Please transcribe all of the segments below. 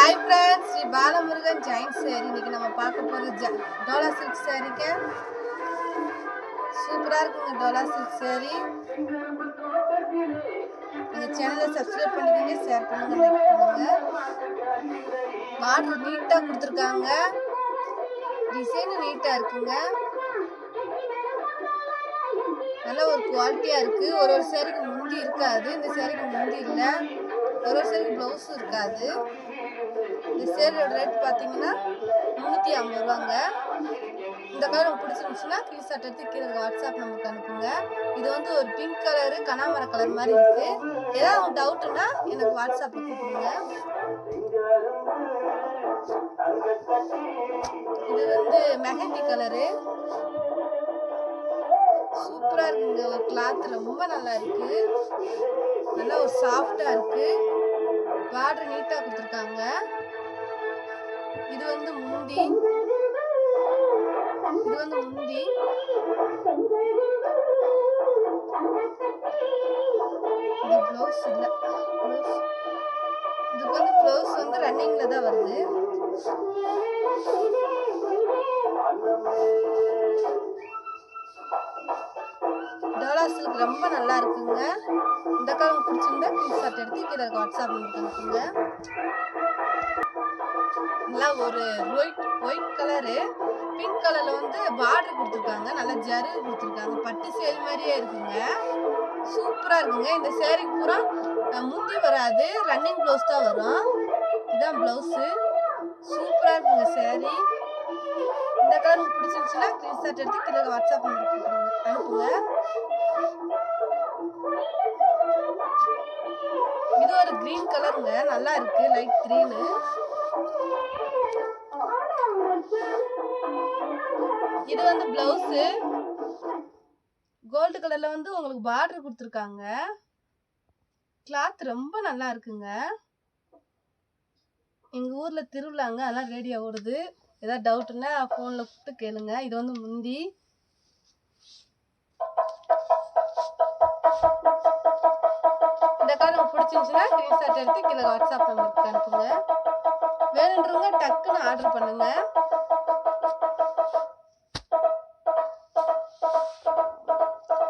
Hi friends, Shri Balamurugan Jain सारी இன்னைக்கு நம்ம பார்க்க போறது டோலா சில்க் சாரீங்க. சூப்பரா இருக்குங்க டோலா சில்க் சாரி. எங்க சேனலை சப்ஸ்கிரைப் பண்ணிக்கங்க, ஷேர் பண்ணுங்க, லைக் பண்ணுங்க. பார்டர் நீட்டா கொடுத்திருக்காங்க. டிசைன் நீட்டா இருக்குங்க. நல்ல ஒரு குவாலிட்டியா இருக்கு. ஒரு சாரிக்கு முந்தி இருக்காது, இந்த சாரிக்கு முந்தி இல்ல. ஒரு சாரிக்கு ப்ளவுஸ் இருக்காது. இந்த சேலோட ரேட் பார்த்தீங்கன்னா 350 ரூபாங்க. இந்த கலர் உங்களுக்கு பிடிச்சிருந்துச்சுன்னா ஸ்கிரீன்ஷாட் எடுத்து கீழே வாட்ஸ்அப் நம்பருக்கு அனுப்புங்க. இது வந்து ஒரு பிங்க் கலரு கனாமர கலர் மாதிரி இருக்கு. ஏதாவது டவுட்னா எனக்கு வாட்ஸ்அப்ல கூப்பிடுங்க. இது வந்து மெஹந்தி கலரு. சூப்பரா இருக்குங்க. ஒரு கிளாத் ரொம்ப நல்லா இருக்கு. நல்லா ஒரு சாஃப்டா இருக்கு. பார்டர் நீட்டா கொடுத்துருக்காங்க. இது வந்து முந்தி. இது ப்ளவுஸ் இல்ல. இதுக்கு வந்து ப்ளவுஸ் வந்து ரன்னிங்ல தான் வருது. டோலா சில்க் ரொம்ப நல்லா இருக்குங்க. இந்த கலர் பிடிச்சிருந்தா ஸ்கிரீன்ஷாட் எடுத்து கீழே வாட்ஸ்அப் நம்பருக்கு அனுப்புங்க. நல்லா ஒரு ஒயிட் கலரு, பிங்க் கலர்ல வந்து பார்டர் கொடுத்துருக்காங்க. நல்லா ஜரு கொடுத்துருக்காங்க. பட்டு சேல் மாதிரியே இருக்குங்க. சூப்பரா இருக்குங்க. இந்த சேரீ பூரா முந்தி வராது, ரன்னிங் ப்ளவுஸ் தான் வரும். இதான் ப்ளவுஸு. சூப்பரா இருக்குங்க சேரீ. இந்த கலர் உங்களுக்கு பிடிச்சிருந்துச்சுன்னா ஸ்கிரீன்ஷாட் எடுத்து கீழே வாட்ஸ்அப் அனுப்புங்க. இது ஒரு கிரீன் கலருங்க. நல்லா இருக்கு, லைட் கிரீனு. இது வந்து பிளவுஸ் கோல்டு கலர்ல வந்து உங்களுக்கு பார்டர் கொடுத்துருக்காங்க. கிளாத் ரொம்ப நல்லா இருக்குங்க. எங்க ஊர்ல திருவிழாங்க, அதெல்லாம் ரேடியோ ஓடுது. ஏதாவது டவுட்னா போன்ல கூப்பிட்டு கேளுங்க. இது வந்து முந்தி. இந்த கலர் பிடிச்சிருந்துச்சுன்னா ஸ்கிரீன்ஷாட் எடுத்து கீழே வாட்ஸ்அப் நம்பருக்கு அனுப்புங்க. வேணுன்றவங்க டக்குன்னு ஆர்டர் பண்ணுங்க.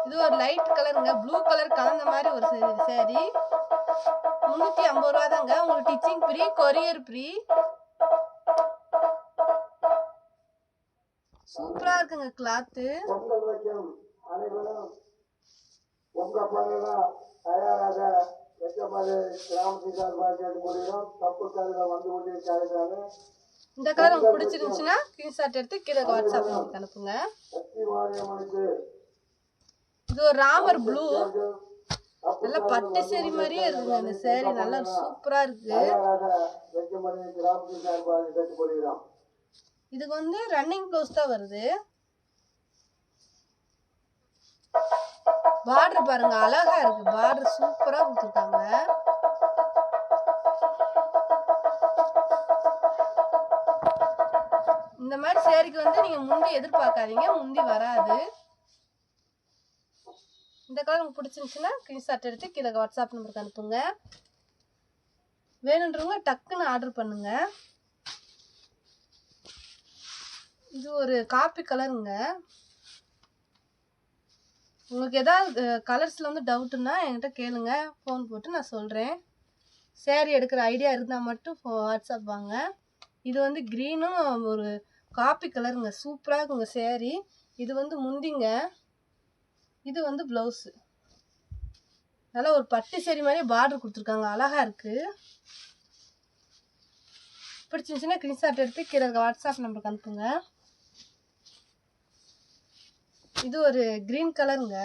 இது ஒரு லைட் கலருங்க. ப்ளூ கலர் கலந்த மாதிரி ஒரு சேரீ. 350 ரூபா தாங்க. உங்களுக்கு டிச்சிங் ஃப்ரீ, கொரியர் ஃப்ரீ. சூப்பரா இருக்குங்க கிளாத்து. இந்த கலர் உங்களுக்கு பிடிச்சிருந்துச்சுன்னா ஸ்கிரீன்ஷாட் எடுத்து கீழே வாட்ஸ்அப் நம்பருக்கு அனுப்புங்க. இது ஒரு ராமர் ப்ளூ. நல்ல பட்டு சேரீ மாதிரியே இருக்குங்க. இந்த சேரீ நல்லா சூப்பரா இருக்கு. இதுக்கு வந்து ரன்னிங் ப்ளவுஸ் தான் வருது. பார்டர் பாருங்க, அழகா இருக்கு. பார்டர் சூப்பரா கொடுத்துருக்காங்க. இந்த மாதிரி சேரீக்கு வந்து நீங்க முந்தி எதிர்பார்க்காதீங்க, முந்தி வராது. இந்த கலர் உங்களுக்கு பிடிச்சிருந்துச்சுன்னா ஸ்கிரீன்ஷாட் எடுத்து கீழே வாட்ஸ்அப் நம்பருக்கு அனுப்புங்க. வேணுன்றவங்க டக்குன்னு ஆர்டர் பண்ணுங்க. இது ஒரு காப்பி கலருங்க. உங்களுக்கு ஏதாவது கலர்ஸ்ல வந்து டவுட்னா என்கிட்ட கேளுங்க, ஃபோன் போட்டு நான் சொல்றேன். சேரீ எடுக்கிற ஐடியா இருந்தால் மட்டும் வாட்ஸ்அப் வாங்க. இது வந்து க்ரீனும் ஒரு காப்பி கலருங்க. சூப்பராக இருக்குங்க சேரீ. இது வந்து முந்திங்க. இது வந்து ப்ளவுஸு. நல்லா ஒரு பட்டு சேரீ மாதிரி பார்டர் கொடுத்துருக்காங்க. அழகா இருக்கு. பிடிச்சிருந்துச்சுன்னா ஸ்கிரீன்ஷாட் எடுத்து கீழே வாட்ஸ்அப் நம்பருக்கு அனுப்புங்க. இது ஒரு கிரீன் கலருங்க.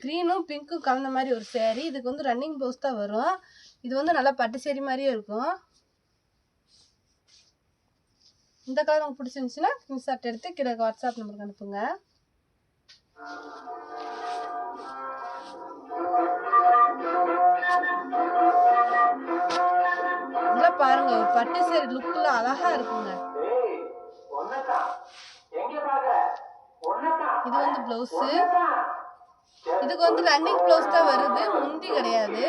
கிரீனும் பிங்க்கும் கலந்த மாதிரி ஒரு சேரீ. இதுக்கு வந்து ரன்னிங் ப்ளவுஸ் தான் வரும். இது வந்து நல்லா பட்டு சேரீ மாதிரியே இருக்கும். இந்த கலர் உங்களுக்கு பிடிச்சிருந்துச்சுன்னா ஸ்கிரீன்ஷாட் எடுத்து கீழே வாட்ஸ்அப் நம்பருக்கு அனுப்புங்க. இதெல்லாம் பாருங்க, ஒரு பட்டு சேரீ லுக்ல அழகா இருக்குங்க. இது வந்து பிளவுஸ். இதுக்கு வந்து ரன்னிங் ப்ளவுஸ் தான் வருது, முந்தி கிடையாது.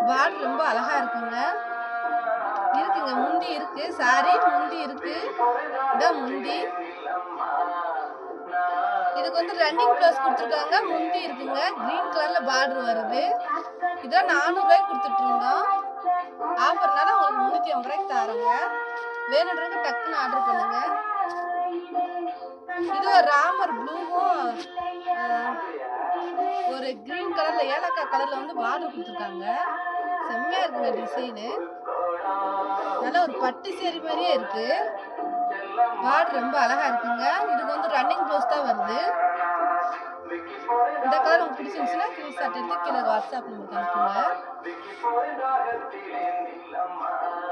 பார்டர் ரொம்ப அழகா இருக்குங்க. இருக்குங்க, முந்தி இருக்கு, சாரி முந்தி இருக்கு. இதான் முந்தி. இதுக்கு வந்து ரன்னிங் ப்ளவுஸ் கொடுத்துருக்காங்க. முந்தி இருக்குங்க, கிரீன் கலர்ல பார்டர் வருது. இதான் 400 ரூபாய்க்கு கொடுத்துட்டு இருந்தோம். ஆஃபர்னால உங்களுக்கு 350 ரூபாய்க்கு தரோங்க. வேணுன்றவங்க டக்குன்னு ஆர்டர் பண்ணுங்க. இது ஒரு ராமர் ப்ளூவும் ஒரு கிரீன் கலர்ல ஏலக்காய் கலர்ல வந்து பார்டர் கொடுத்துருக்காங்க. செம்மையா இருக்குங்க டிசைனு. நல்ல ஒரு பட்டு சேரி மாதிரியே இருக்கு. பார்டர் ரொம்ப அழகா இருக்குங்க. இதுக்கு வந்து ரன்னிங் ப்ளவுஸ் தான் வருது. இந்த கலர் உங்களுக்கு பிடிச்சிருந்துச்சுன்னா ஸ்கிரீன்ஷாட் எடுத்து கீழே வாட்ஸ்அப் நம்பருக்கு அனுப்புங்க.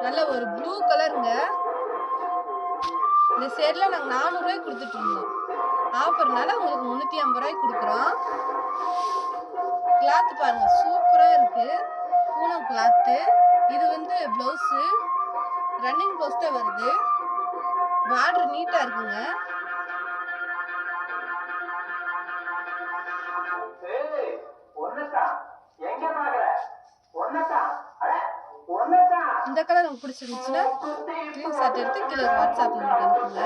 நல்ல ஒரு ப்ளூ கலருங்க. இந்த சேரில் நாங்கள் 400 ரூபாய்க்கு கொடுத்துட்டு இருந்தோம். ஆஃபர்னால உங்களுக்கு 350 ரூபாய்க்கு கொடுக்குறோம். கிளாத்து பாருங்க, சூப்பராக இருக்கு. பூனம் கிளாத்து. இது வந்து ப்ளவுஸு ரன்னிங் ப்ளவுஸ் தான் வருது. பார்டர் நீட்டாக இருக்குங்க. இந்த கலர் உங்களுக்கு பிடிச்சிருந்துச்சுன்னா ஸ்கிரீன்ஷாட் எடுத்து கீழே வாட்ஸ்அப் நம்பருக்கு அனுப்புங்க.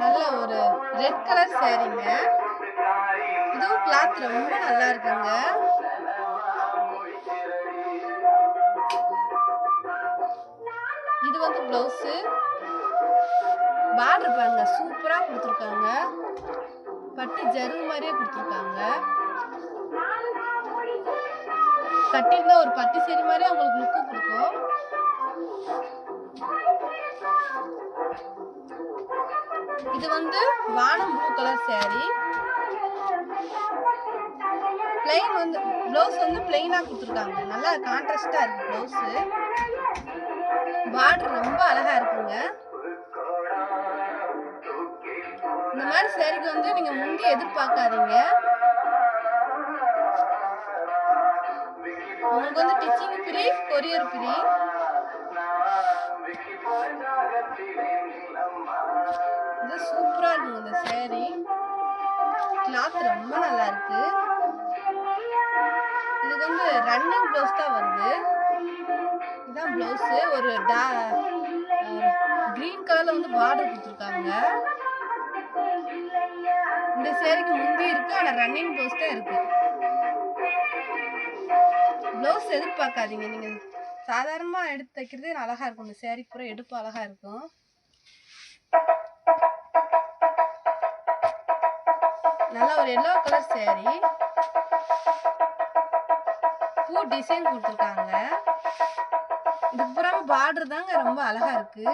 நல்ல ஒரு ரெட் கலர் சாரீங்க. இதுவும் கிளாத் ரொம்ப நல்லா இருக்குங்க. இது வந்து பிளவுஸ். பார்டர் பாருங்க, சூப்பரா கொடுத்துருக்காங்க. பட்டு ஜரு மாதிரியே கொடுத்துருக்காங்க. கட்டிருந்தா ஒரு பட்டு சேரி மாதிரி அவங்களுக்கு லுக்கு கொடுக்கும். இது வந்து வானம் ப்ளூ கலர் சாரி. பிளைன் வந்து ப்ளவுஸ் வந்து பிளைனா கொடுத்துருக்காங்க. நல்லா கான்ட்ராஸ்டா இருக்கு ப்ளவுஸ். பார்டர் ரொம்ப அழகா இருக்குங்க. இந்த மாதிரி சாரிக்கு வந்து நீங்க முந்தி எதிர்பார்க்காதீங்க. உங்களுக்கு வந்து டிச்சிங் ஃப்ரீ, கொரியர் ஃப்ரீ. இது சூப்பரா இருக்குங்க இந்த சாரி. கிளாத் ரொம்ப நல்லா இருக்கு. இதுக்கு வந்து ரன்னிங் ப்ளவுஸ் தான் வருது. இதுதான் ப்ளவுஸ். ஒரு கிரீன் கலர்ல வந்து பார்டர் கொடுத்துருக்காங்க. இந்த சேரிக்கு முந்தி இருக்கு, ஆனா ரன்னிங் ப்ளவுஸ் தான் இருக்கு. ப்ளவுஸ் எதிர்பார்க்காதீங்க. நீங்க சாதாரணமா எடுத்து தைக்கிறதே அழகா இருக்கும். இந்த சேரி பூரா எடுப்பு அழகா இருக்கும். நல்லா ஒரு எல்லோ கலர் சேரி. பூ டிசைன் கொடுத்துருக்காங்க. இதுக்கு பூரா பார்டர் தாங்க ரொம்ப அழகா இருக்கு.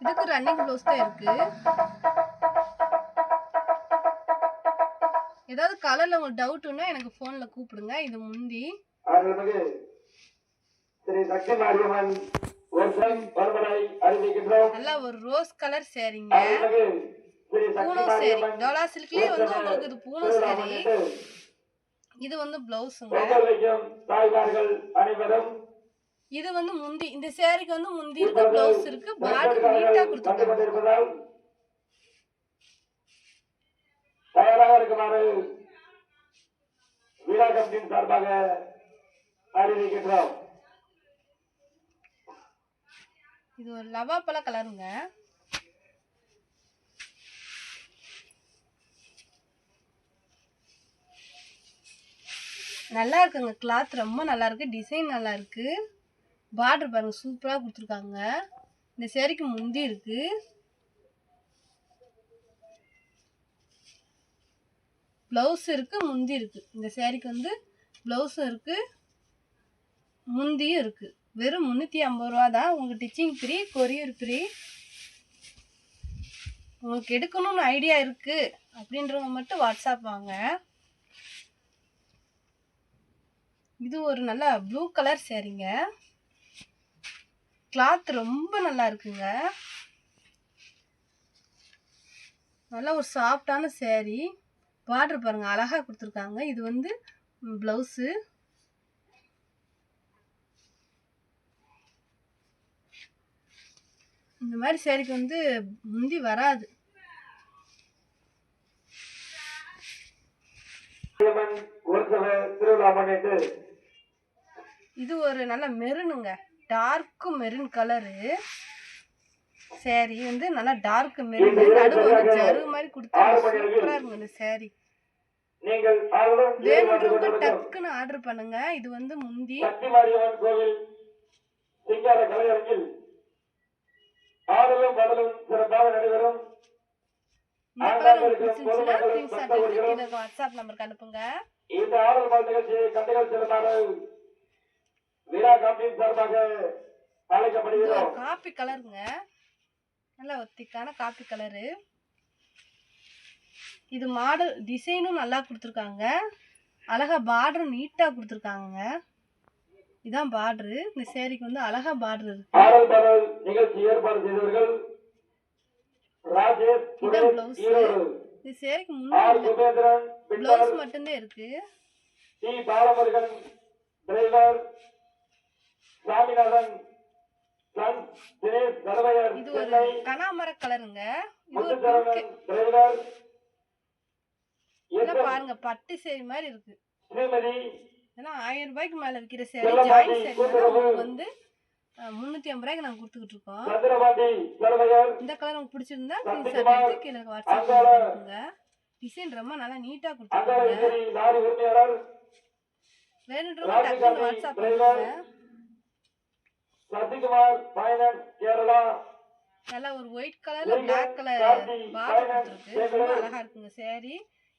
இதுக்கு ரன்னிங் ப்ளவுஸ் தான் இருக்கு. ஏதாவது கலர்ல உங்களுக்கு டவுட்னா எனக்கு போன்ல கூப்பிடுங்க. இது முந்தி. நல்லா ஒரு ரோஸ் கலர் சேரிங்க. பூனம் சேரி. டோலா சில்க்லயே வந்து உங்களுக்கு இது பூனம் சேரி. இது வந்து பிளவுஸுங்க. இது வந்து முந்தி. இந்த சேரிக்கு வந்து முந்தி இருக்கு, பிளவுஸ் இருக்கு. பார்டர் நீட்டா கொடுத்துருக்காங்க. தயாராக இருக்குமாறு விழா கமிட்டியின் சார்பாக அறிவிக்கின்றோம். இது ஒரு லவாப்பழ கலருங்க. நல்லா இருக்குங்க. கிளாத் ரொம்ப நல்லா இருக்கு. டிசைன் நல்லா இருக்கு. பார்டர் பாருங்க, சூப்பரா கொடுத்துருக்காங்க. இந்த சேரிக்கு முந்தி இருக்கு. பிளவுஸ் இருக்கு, முந்தி இருக்கு. இந்த சேரிக்கு வந்து பிளவுஸும் இருக்கு, முந்தியும் இருக்கு. வெறும் 350 ரூபா தான். உங்களுக்கு டிச்சிங் ஃப்ரீ, கொரியர் ஃப்ரீ. உங்களுக்கு எடுக்கணும்னு ஐடியா இருக்கு அப்படின்றவங்க மட்டும் வாட்ஸ்அப் வாங்க. இது ஒரு நல்ல ப்ளூ கலர் சேரீங்க. கிளாத் ரொம்ப நல்லா இருக்குங்க. நல்ல ஒரு சாஃப்டான சேரீ. பார்டர் பாருங்க, அழகா கொடுத்துருக்காங்க. இது வந்து பிளவுஸு. இந்த மாதிரி சேரீக்கு வந்து முந்தி வராது. உற்சவ திருவிழா முன்னிட்டு இது ஒரு நல்ல மெரூனுங்க, டார்க் மெரூன் கலரு சேரீ வந்து நல்லா டார்க் மெரூன், நடுவு வந்து ஜரு மாதிரி கொடுத்தாங்க. சூப்பரா இருக்குங்க இந்த சேரீ. நீங்கள் வேணுன்றவங்க டக்குன்னு ஆர்டர் பண்ணுங்க. இது வந்து முந்தி சக்தி மாரியம்மன் கோவில் சிங்கார கலையரங்கில் ஆடலும் பாடலும் சிறப்பாக நடைபெறும். இந்த கலர் உங்களுக்கு பிடிச்சிருந்துச்சுன்னா ஸ்கிரீன்ஷாட் எடுத்து கீழே இருக்க வாட்ஸ்அப் நம்பருக்கு அனுப்புங்க. இந்த ஆடல் பாடல் நிகழ்ச்சியை கண்டுகள் செல்லுமாறு விழா கமிட்டியின் சார்பாக அழைக்கப்படுகிறோம். காப்பி கலருங்க, நல்ல ஒத்திக்கான காப்பி கலரு. இது மாடல் டிசைனும் நல்லா கொடுத்துருக்காங்க, அழகா பார்டரும் நீட்டா கொடுத்துருக்காங்க. இதான் பார்டரு. இந்த சேரீக்கு வந்து அழகா பார்டர் இருக்கு. ஆடல் பாடல் நிகழ்ச்சி ஏற்பாடு செய்தவர்கள் ராஜேஷ். இதான் பிளவுஸ். இந்த சேரீக்கு முன்னாடி பிளவுஸ் மட்டும்தான் இருக்கு. T Balamurugan driver, Saminathan son Dinesh தரவையர். இது ஒரு கனாமர கலருங்க. இது ஒரு டிரைவர். இதெல்லாம் பாருங்க பட்டு சேரீ மாதிரி இருக்கு. ஸ்ரீமதி இதெல்லாம் 1000 ரூபாய்க்கு மேல விற்கிற சேரீ. ஜாயின் சேரீ வந்து 350 ரூபாய்க்கு நாங்க கொடுத்துக்கிட்டு இருக்கோம். சந்திரபாண்டி தரவையர். இந்த கலர் உங்களுக்கு பிடிச்சிருந்தா ஸ்கிரீன்ஷாட் எடுத்து கீழே வாட்ஸ்அப்ல அனுப்புங்க. டிசைன் ரொம்ப நல்லா நீட்டா கொடுத்துருக்காங்க. லாரி உரிமையாளர் வேணுன்றவங்க டக்குனு வாட்ஸ்அப்ல அனுப்புங்க. சசிகுமார் ஃபைனான்ஸ் கேரளா. நல்லா ஒரு ஒயிட் கலர்ல பிளாக் கலர் பார்டர் கொடுத்துருக்கு. ரொம்ப அழகா இருக்குங்க சேரீ.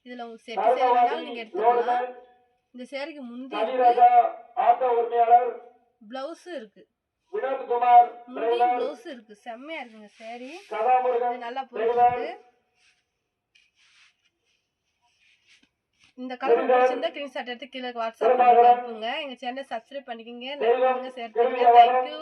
இதுல உங்களுக்கு செட் சேரீ வேணாலும் நீங்க எடுத்துக்கலாம். இந்த சேரீக்கு முந்தி இருக்கு, ஆட்டோ உரிமையாளர். பிளவுஸ் இருக்கு, வினோத்குமார் முந்தி பிளவுஸ் இருக்கு. செம்மையா இருக்குங்க சேரீ. கதாமுருகன் நல்லா போயிருக்கு. இந்த கலர் பிடிச்சிருந்தா ஸ்கிரீன்ஷாட் எடுத்து கீழே வாட்ஸ்அப்ல அனுப்புங்க. எங்க சேனலை சப்ஸ்கிரைப் பண்ணிக்கங்க, லைக் பண்ணுங்க, ஷேர் பண்ணுங்க. தேங்க்யூ.